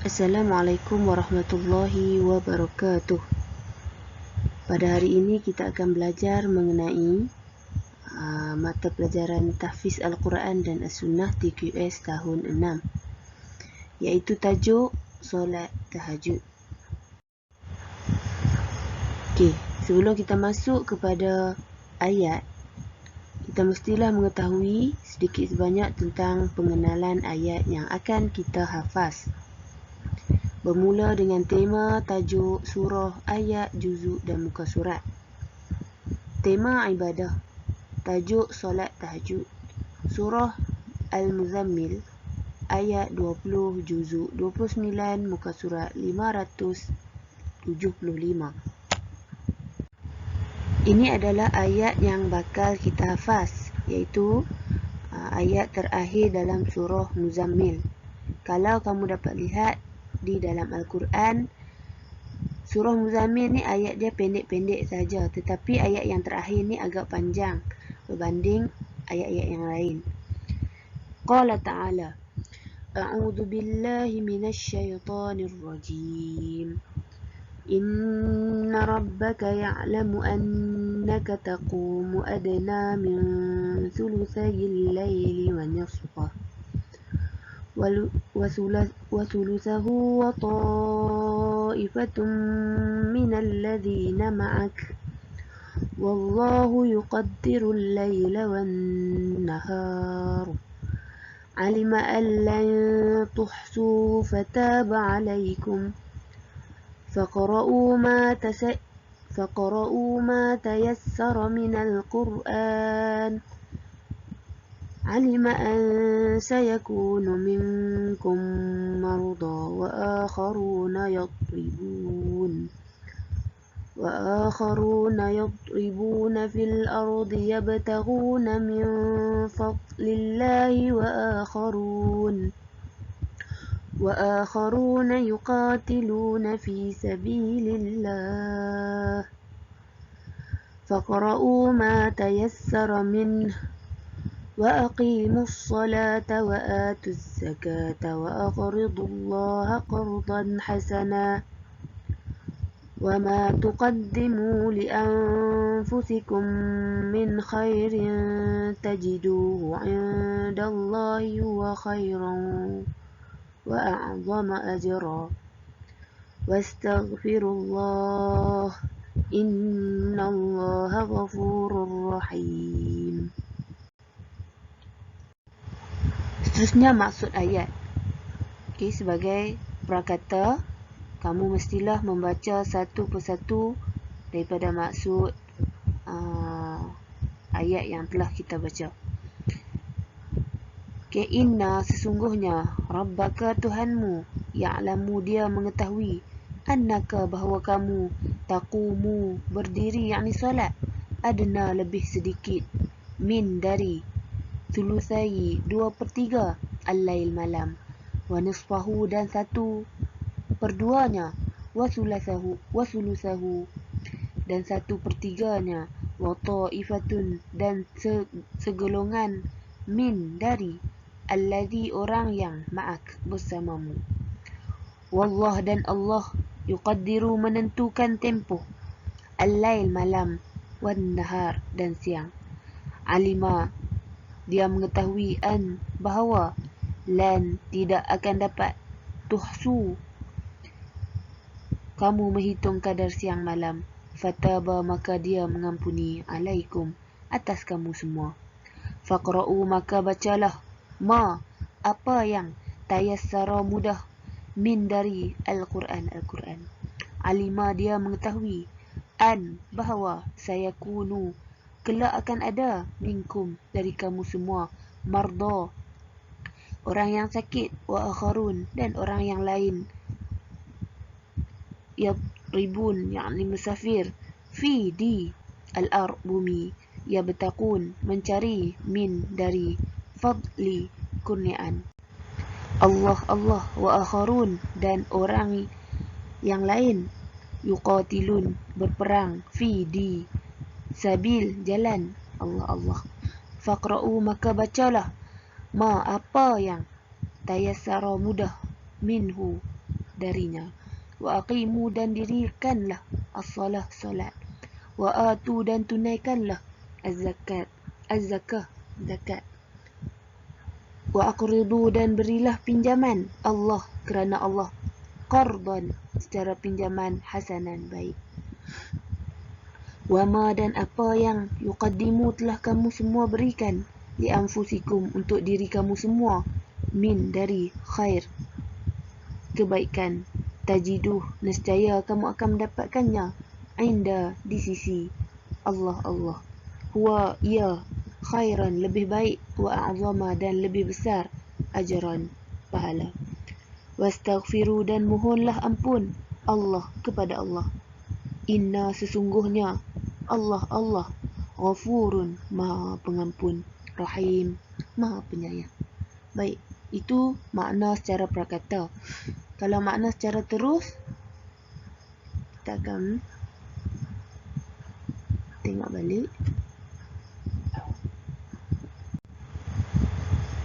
Assalamualaikum warahmatullahi wabarakatuh. Pada hari ini kita akan belajar mengenai mata pelajaran Tahfiz Al-Quran dan As-Sunnah TQS tahun 6, iaitu tajuk Solat Tahajud. Okey, sebelum kita masuk kepada ayat, kita mestilah mengetahui sedikit sebanyak tentang pengenalan ayat yang akan kita hafaz. Bermula dengan tema, tajuk, surah, ayat, juzuk dan muka surat. Tema ibadah, tajuk solat tahajud, surah Al-Muzammil, ayat 20, juzuk 29, muka surat 575. Ini adalah ayat yang bakal kita hafaz, iaitu ayat terakhir dalam surah Muzammil. Kalau kamu dapat lihat di dalam Al-Quran, surah Muzammil ni ayat dia pendek-pendek saja, tetapi ayat yang terakhir ni agak panjang berbanding ayat-ayat yang lain. Qala ta'ala, A'udzu billahi minasyaitonir rajim. Inna rabbaka ya'lamu annaka taqumu adna min thuluthayil layli wa nisfah وثلثه وطائفة من الذين معك والله يقدر الليل والنهار علم أن لن تحصوا فتاب عليكم فقرؤوا ما تيسر من القرآن علم أن سيكون منكم مرضى وآخرون يضربون في الأرض يبتغون من فضل الله وآخرون يقاتلون في سبيل الله فاقرؤوا ما تيسر منه وأقيموا الصلاة وآتوا الزكاة وأقرضوا الله قرضا حسنا وما تقدموا لأنفسكم من خير تجدوه عند الله هو خيرا وأعظم أجرا واستغفروا الله إن الله غفور رحيم. Seterusnya maksud ayat. Okey, sebagai prakata, kamu mestilah membaca satu persatu daripada maksud ayat yang telah kita baca. Okey, inna sesungguhnya, rabbaka Tuhanmu, ya'lamu dia mengetahui, annaka bahawa kamu, taqumu berdiri yakni solat, adna lebih sedikit, min dari, thuluthai 2/3 al-lail malam, wa nisfahu dan 1/2-nya, wa thuluthahu dan 1/3-nya, wa ta'ifatun dan segolongan, min dari, alladhi orang yang, ma'ak bersamamu. Wallah dan Allah, yuqaddiru menentukan tempoh, al-lail malam, wan nahar dan siang. Alima dia mengetahui, an bahawa, lan tidak akan dapat, tuhsu kamu menghitung kadar siang malam, fataba maka dia mengampuni, alaikum atas kamu semua. Faqra'u maka bacalah, ma apa yang, tayassara mudah, min dari Al-Quran. Alima dia mengetahui, an bahawa, sayakunu kelak akan ada, minkum dari kamu semua, marda orang yang sakit, wa akharun dan orang yang lain, yadribun yakni musafir, fi di al-ard bumi, yabtaqun mencari, min dari, fadli kurniaan Allah, wa akharun dan orang yang lain, yuqatilun berperang, fi di sabil jalan Allah. Faqra'u maka bacalah, ma apa yang, tayassara mudah, minhu darinya. Wa aqimu dan dirikanlah as-salah solat. Wa atu dan tunaikanlah az-zakat az-zakah zakat. Wa aqridu dan berilah pinjaman Allah kerana Allah, qardan secara pinjaman hasanan baik. Wa ma dan apa yang yuqaddimu telah kamu semua berikan li anfusikum untuk diri kamu semua, min dari khair kebaikan, tajiduh nescaya kamu akan mendapatkannya, inda di sisi Allah. Huwa ia khairan lebih baik, wa a'zama dan lebih besar, ajran pahala. Wastaghfiru dan mohonlah ampun Allah kepada Allah. Inna sesungguhnya Allah ghafurun maha pengampun, rahim maha penyayang. Baik, itu makna secara prakata. Kalau makna secara terus, kita akan tengok balik.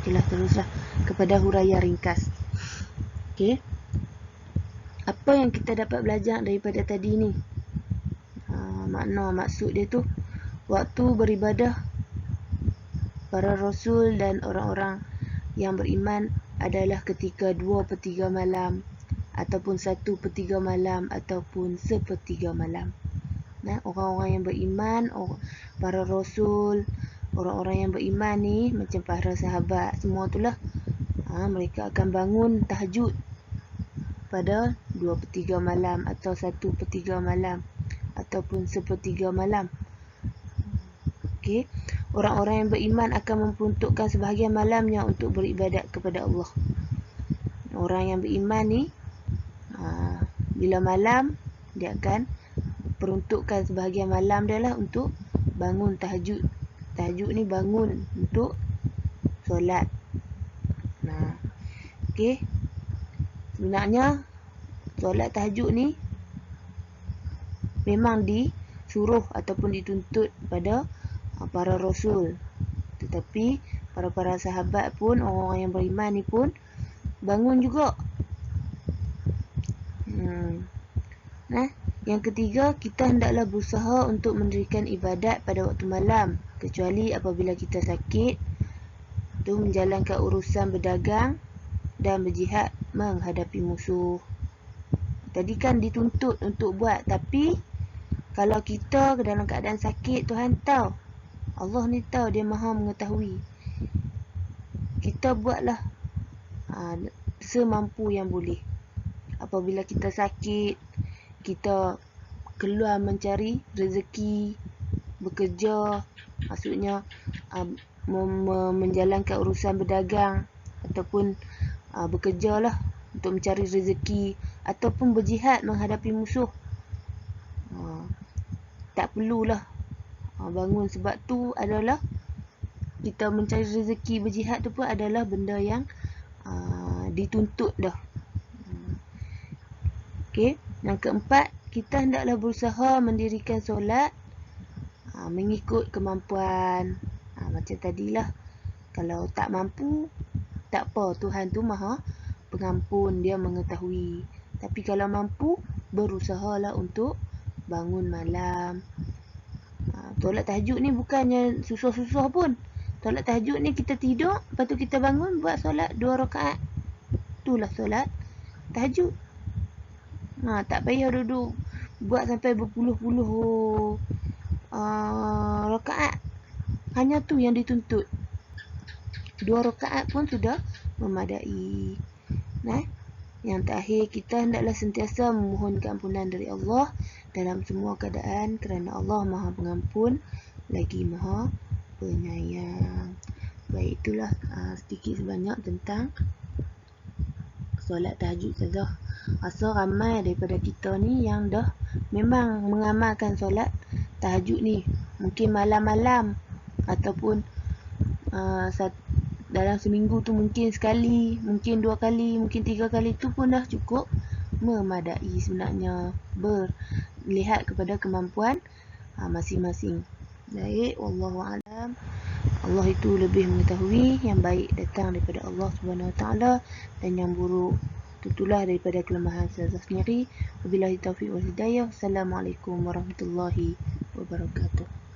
Okeylah, teruslah kepada huraian ringkas. Okey. Apa yang kita dapat belajar daripada tadi ni? Makna maksud dia tu, waktu beribadah para rasul dan orang-orang yang beriman adalah ketika 2/3 malam, ataupun 1/3 malam, ataupun 1/3 malam. Nah, orang-orang yang beriman, para rasul, orang-orang yang beriman ni macam para sahabat semua itulah, mereka akan bangun tahajud pada 2/3 malam atau 1/3 malam ataupun 1/3 malam. Okey, orang-orang yang beriman akan memperuntukkan sebahagian malamnya untuk beribadat kepada Allah. Orang yang beriman ni, bila malam, dia akan peruntukkan sebahagian malam dia lah untuk bangun tahajud. Tahajud ni bangun untuk solat. Okey, sebenarnya solat tahajud ni memang disuruh ataupun dituntut pada para rasul. Tetapi para sahabat pun, orang-orang yang beriman ni pun bangun juga. Yang ketiga, kita hendaklah berusaha untuk mendirikan ibadat pada waktu malam, kecuali apabila kita sakit, tu menjalankan urusan berdagang dan berjihad menghadapi musuh. Tadi kan dituntut untuk buat, tapi kalau kita dalam keadaan sakit, Tuhan tahu, Allah ni tahu, dia maha mengetahui. Kita buatlah semampu yang boleh. Apabila kita sakit, kita keluar mencari rezeki, bekerja, maksudnya menjalankan urusan berdagang ataupun bekerjalah untuk mencari rezeki ataupun berjihad menghadapi musuh. Tak perlulah bangun, sebab tu adalah kita mencari rezeki, berjihad tu pun adalah benda yang dituntut dah. Okey, yang keempat, kita hendaklah berusaha mendirikan solat mengikut kemampuan. Macam tadilah, kalau tak mampu, tak apa, Tuhan tu maha pengampun, dia mengetahui. Tapi kalau mampu, berusahalah untuk bangun malam. Solat tahajud ni bukannya susah-susah pun. Solat tahajud ni kita tidur, lepas tu kita bangun buat solat 2 rakaat. Itulah solat tahajud. Tak payah duduk buat sampai berpuluh-puluh rakaat. Hanya tu yang dituntut. 2 rakaat pun sudah memadai. Yang terakhir, kita hendaklah sentiasa memohon keampunan dari Allah dalam semua keadaan, kerana Allah maha pengampun lagi maha penyayang. Baik, itulah sedikit sebanyak tentang solat tahajud saja. Rasa ramai daripada kita ni yang dah memang mengamalkan solat tahajud ni. Mungkin malam-malam ataupun dalam seminggu tu mungkin sekali, mungkin 2 kali, mungkin 3 kali, tu pun dah cukup memadai sebenarnya, berlihat kepada kemampuan masing-masing. Baik, wallahu a'lam. Allah itu lebih mengetahui. Yang baik datang daripada Allah Subhanahu Wa Taala dan yang buruk itu tentulah daripada kelemahan Ustazah sendiri. Wabillahi taufiq wal hidayah. Assalamualaikum warahmatullahi wabarakatuh.